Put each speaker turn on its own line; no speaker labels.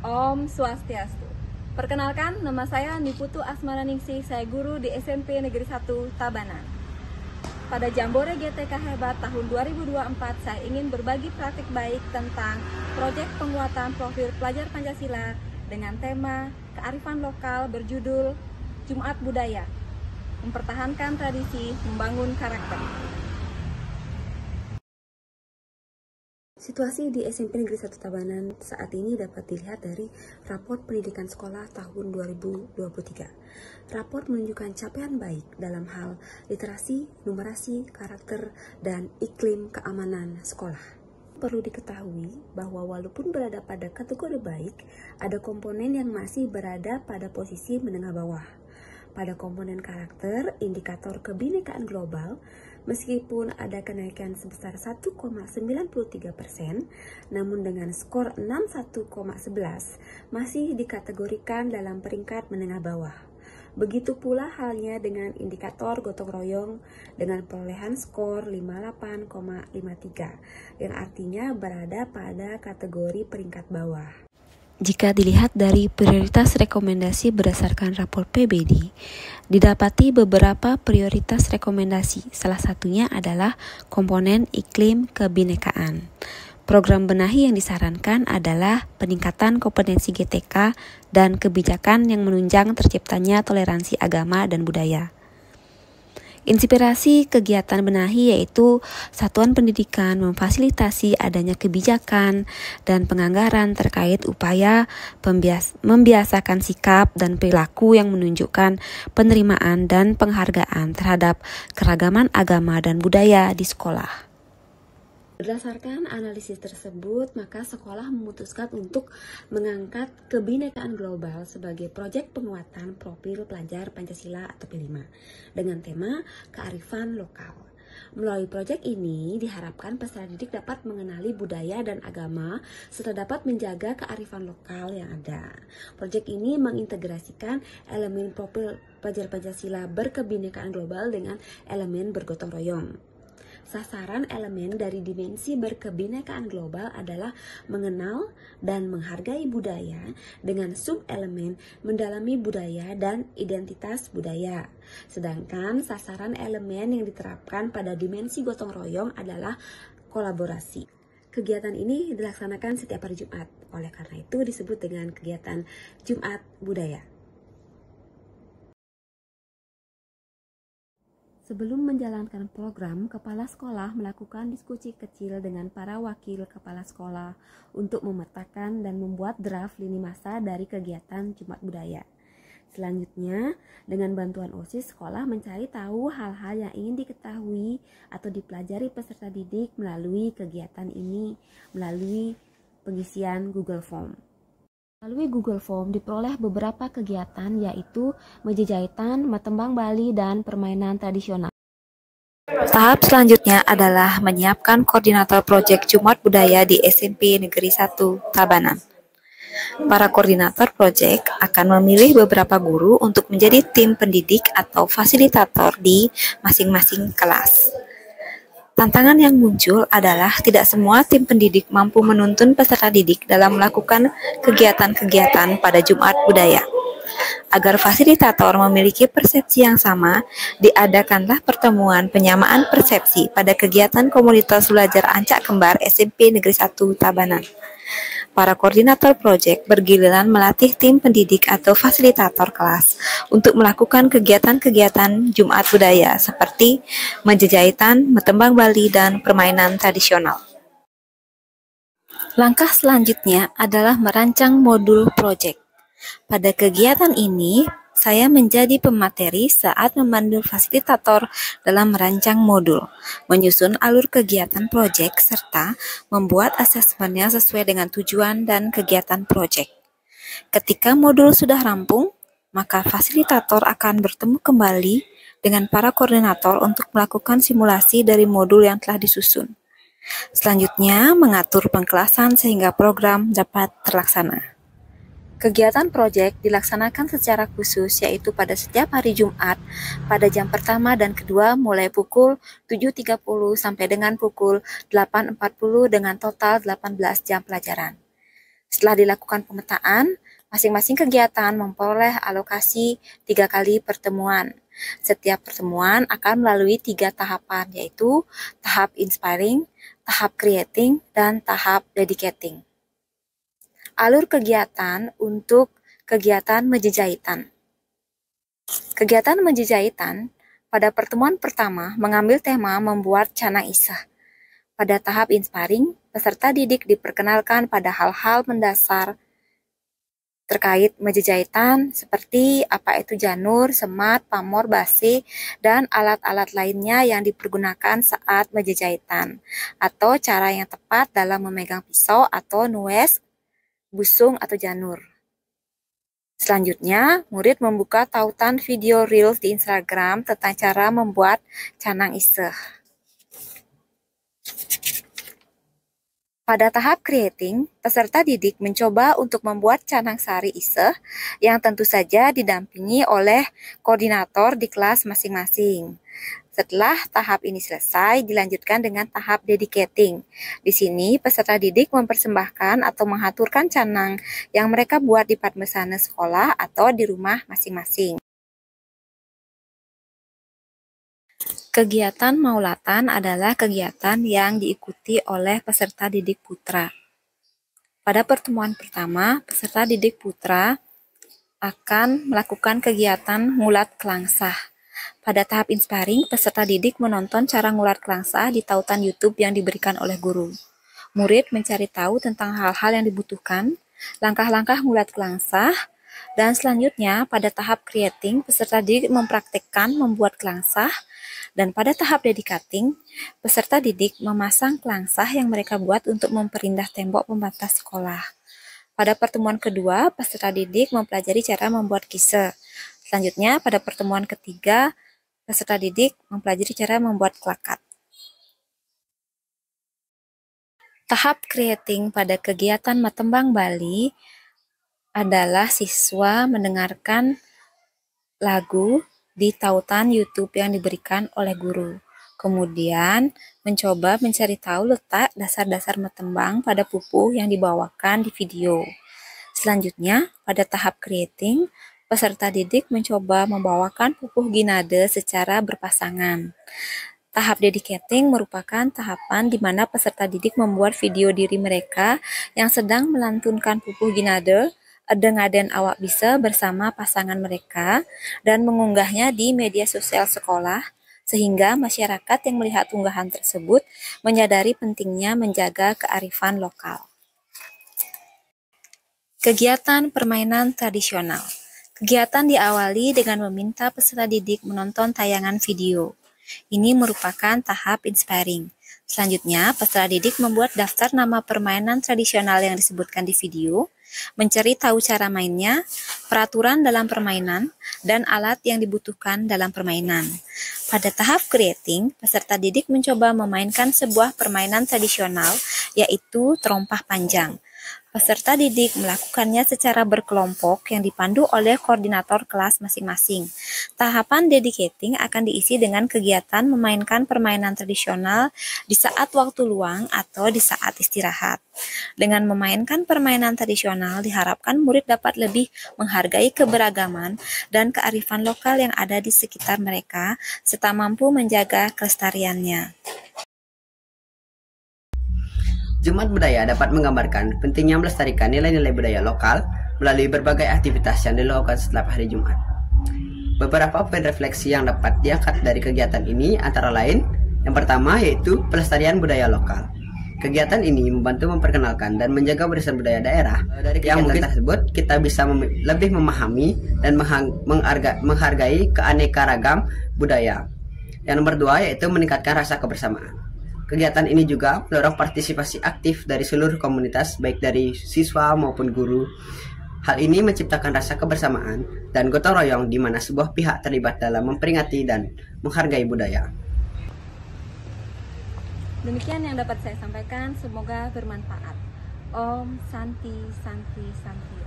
Om Swastiastu. Perkenalkan, nama saya Niputu Asmaraningsih, saya guru di SMP Negeri 1 Tabanan. Pada Jambore GTK Hebat tahun 2024, saya ingin berbagi praktik baik tentang proyek penguatan profil pelajar Pancasila dengan tema kearifan lokal berjudul Jumat Budaya, mempertahankan tradisi, membangun karakter.
Situasi di SMP Negeri 1 Tabanan saat ini dapat dilihat dari raport pendidikan sekolah tahun 2023. Raport menunjukkan capaian baik dalam hal literasi, numerasi, karakter, dan iklim keamanan sekolah. Perlu diketahui bahwa walaupun berada pada kategori baik, ada komponen yang masih berada pada posisi menengah bawah. Pada komponen karakter, indikator kebinekaan global, meskipun ada kenaikan sebesar 1,93%, namun dengan skor 61,11 masih dikategorikan dalam peringkat menengah bawah. Begitu pula halnya dengan indikator gotong royong dengan perolehan skor 58,53, yang artinya berada pada kategori peringkat bawah. Jika dilihat dari prioritas rekomendasi berdasarkan rapor PBD, didapati beberapa prioritas rekomendasi. Salah satunya adalah komponen iklim kebinekaan. Program benahi yang disarankan adalah peningkatan kompetensi GTK dan kebijakan yang menunjang terciptanya toleransi agama dan budaya. Inspirasi kegiatan benahi yaitu satuan pendidikan memfasilitasi adanya kebijakan dan penganggaran terkait upaya membiasakan sikap dan perilaku yang menunjukkan penerimaan dan penghargaan terhadap keragaman agama dan budaya di sekolah. Berdasarkan analisis tersebut, maka sekolah memutuskan untuk mengangkat kebinekaan global sebagai proyek penguatan profil pelajar Pancasila atau P5 dengan tema kearifan lokal. Melalui proyek ini diharapkan peserta didik dapat mengenali budaya dan agama serta dapat menjaga kearifan lokal yang ada. Proyek ini mengintegrasikan elemen profil pelajar Pancasila berkebinekaan global dengan elemen bergotong royong. Sasaran elemen dari dimensi berkebinekaan global adalah mengenal dan menghargai budaya dengan sub-elemen mendalami budaya dan identitas budaya. Sedangkan sasaran elemen yang diterapkan pada dimensi gotong royong adalah kolaborasi. Kegiatan ini dilaksanakan setiap hari Jumat, oleh karena itu disebut dengan kegiatan Jumat Budaya. Sebelum menjalankan program, kepala sekolah melakukan diskusi kecil dengan para wakil kepala sekolah untuk memetakan dan membuat draft lini masa dari kegiatan Jumat Budaya. Selanjutnya, dengan bantuan OSIS, sekolah mencari tahu hal-hal yang ingin diketahui atau dipelajari peserta didik melalui kegiatan ini melalui pengisian Google Form. Melalui Google Form diperoleh beberapa kegiatan yaitu meja jahitan, matembang Bali, dan permainan tradisional. Tahap selanjutnya adalah menyiapkan koordinator proyek Jumat Budaya di SMP Negeri 1 Tabanan. Para koordinator proyek akan memilih beberapa guru untuk menjadi tim pendidik atau fasilitator di masing-masing kelas. Tantangan yang muncul adalah tidak semua tim pendidik mampu menuntun peserta didik dalam melakukan kegiatan-kegiatan pada Jumat Budaya. Agar fasilitator memiliki persepsi yang sama, diadakanlah pertemuan penyamaan persepsi pada kegiatan komunitas belajar Ancak Kembar SMP Negeri 1 Tabanan. Para koordinator proyek bergiliran melatih tim pendidik atau fasilitator kelas untuk melakukan kegiatan-kegiatan Jumat Budaya seperti meja jahitan, matembang Bali, dan permainan tradisional. Langkah selanjutnya adalah merancang modul proyek. Pada kegiatan ini, saya menjadi pemateri saat memandu fasilitator dalam merancang modul, menyusun alur kegiatan proyek, serta membuat asesmennya sesuai dengan tujuan dan kegiatan proyek. Ketika modul sudah rampung, maka fasilitator akan bertemu kembali dengan para koordinator untuk melakukan simulasi dari modul yang telah disusun. Selanjutnya, mengatur pengkelasan sehingga program dapat terlaksana. Kegiatan proyek dilaksanakan secara khusus yaitu pada setiap hari Jumat pada jam pertama dan kedua mulai pukul 7.30 sampai dengan pukul 8.40 dengan total 18 jam pelajaran.
Setelah dilakukan pemetaan, masing-masing kegiatan memperoleh alokasi 3 kali pertemuan. Setiap pertemuan akan melalui 3 tahapan, yaitu tahap inspiring, tahap creating, dan tahap dedicating. Alur kegiatan untuk kegiatan menjejahitan. Kegiatan menjejahitan pada pertemuan pertama mengambil tema membuat canang isah. Pada tahap inspiring, peserta didik diperkenalkan pada hal-hal mendasar terkait menjejahitan seperti apa itu janur, semat, pamor, basi, dan alat-alat lainnya yang dipergunakan saat menjejahitan, atau cara yang tepat dalam memegang pisau atau nues, busung, atau janur. Selanjutnya, murid membuka tautan video reels di Instagram tentang cara membuat canang iseh. Pada tahap creating, peserta didik mencoba untuk membuat canang sari iseh yang tentu saja didampingi oleh koordinator di kelas masing-masing. Setelah tahap ini selesai, dilanjutkan dengan tahap dedicating. Di sini, peserta didik mempersembahkan atau menghaturkan canang yang mereka buat di padmesana sekolah atau di rumah masing-masing. Kegiatan maulatan adalah kegiatan yang diikuti oleh peserta didik putra. Pada pertemuan pertama, peserta didik putra akan melakukan kegiatan ngulat kelangsah. Pada tahap inspiring, peserta didik menonton cara ngulat kelangsah di tautan YouTube yang diberikan oleh guru. Murid mencari tahu tentang hal-hal yang dibutuhkan, langkah-langkah ngulat kelangsah, dan selanjutnya pada tahap creating, peserta didik mempraktekkan membuat kelangsah. Dan pada tahap dedicating, peserta didik memasang kelangsah yang mereka buat untuk memperindah tembok pembatas sekolah. Pada pertemuan kedua, peserta didik mempelajari cara membuat kisah. Selanjutnya, pada pertemuan ketiga, peserta didik mempelajari cara membuat klakat. Tahap creating pada kegiatan Matembang Bali adalah siswa mendengarkan lagu di tautan YouTube yang diberikan oleh guru. Kemudian, mencoba mencari tahu letak dasar-dasar metembang pada pupuh yang dibawakan di video. Selanjutnya, pada tahap creating, peserta didik mencoba membawakan pupuh ginade secara berpasangan. Tahap dedicating merupakan tahapan di mana peserta didik membuat video diri mereka yang sedang melantunkan pupuh ginade Dengaden awak bisa bersama pasangan mereka dan mengunggahnya di media sosial sekolah sehingga masyarakat yang melihat unggahan tersebut menyadari pentingnya menjaga kearifan lokal. Kegiatan permainan tradisional. Kegiatan diawali dengan meminta peserta didik menonton tayangan video. Ini merupakan tahap inspiring. Selanjutnya, peserta didik membuat daftar nama permainan tradisional yang disebutkan di video, mencari tahu cara mainnya, peraturan dalam permainan, dan alat yang dibutuhkan dalam permainan. Pada tahap creating, peserta didik mencoba memainkan sebuah permainan tradisional, yaitu terompah panjang. Peserta didik melakukannya secara berkelompok yang dipandu oleh koordinator kelas masing-masing. Tahapan dedicating akan diisi dengan kegiatan memainkan permainan tradisional di saat waktu luang atau di saat istirahat. Dengan memainkan permainan tradisional, diharapkan murid dapat lebih menghargai keberagaman dan kearifan lokal yang ada di sekitar mereka, serta mampu menjaga kelestariannya.
Jumat Budaya dapat menggambarkan pentingnya melestarikan nilai-nilai budaya lokal melalui berbagai aktivitas yang dilakukan setelah hari Jumat. Beberapa poin refleksi yang dapat diangkat dari kegiatan ini antara lain, yang pertama yaitu pelestarian budaya lokal. Kegiatan ini membantu memperkenalkan dan menjaga warisan budaya daerah. Dari kegiatan tersebut, kita bisa lebih memahami dan menghargai keanekaragam budaya. Yang nomor dua yaitu meningkatkan rasa kebersamaan. Kegiatan ini juga mendorong partisipasi aktif dari seluruh komunitas, baik dari siswa maupun guru. Hal ini menciptakan rasa kebersamaan dan gotong royong di mana sebuah pihak terlibat dalam memperingati dan menghargai budaya.
Demikian yang dapat saya sampaikan, semoga bermanfaat. Om Santi Santi Santi.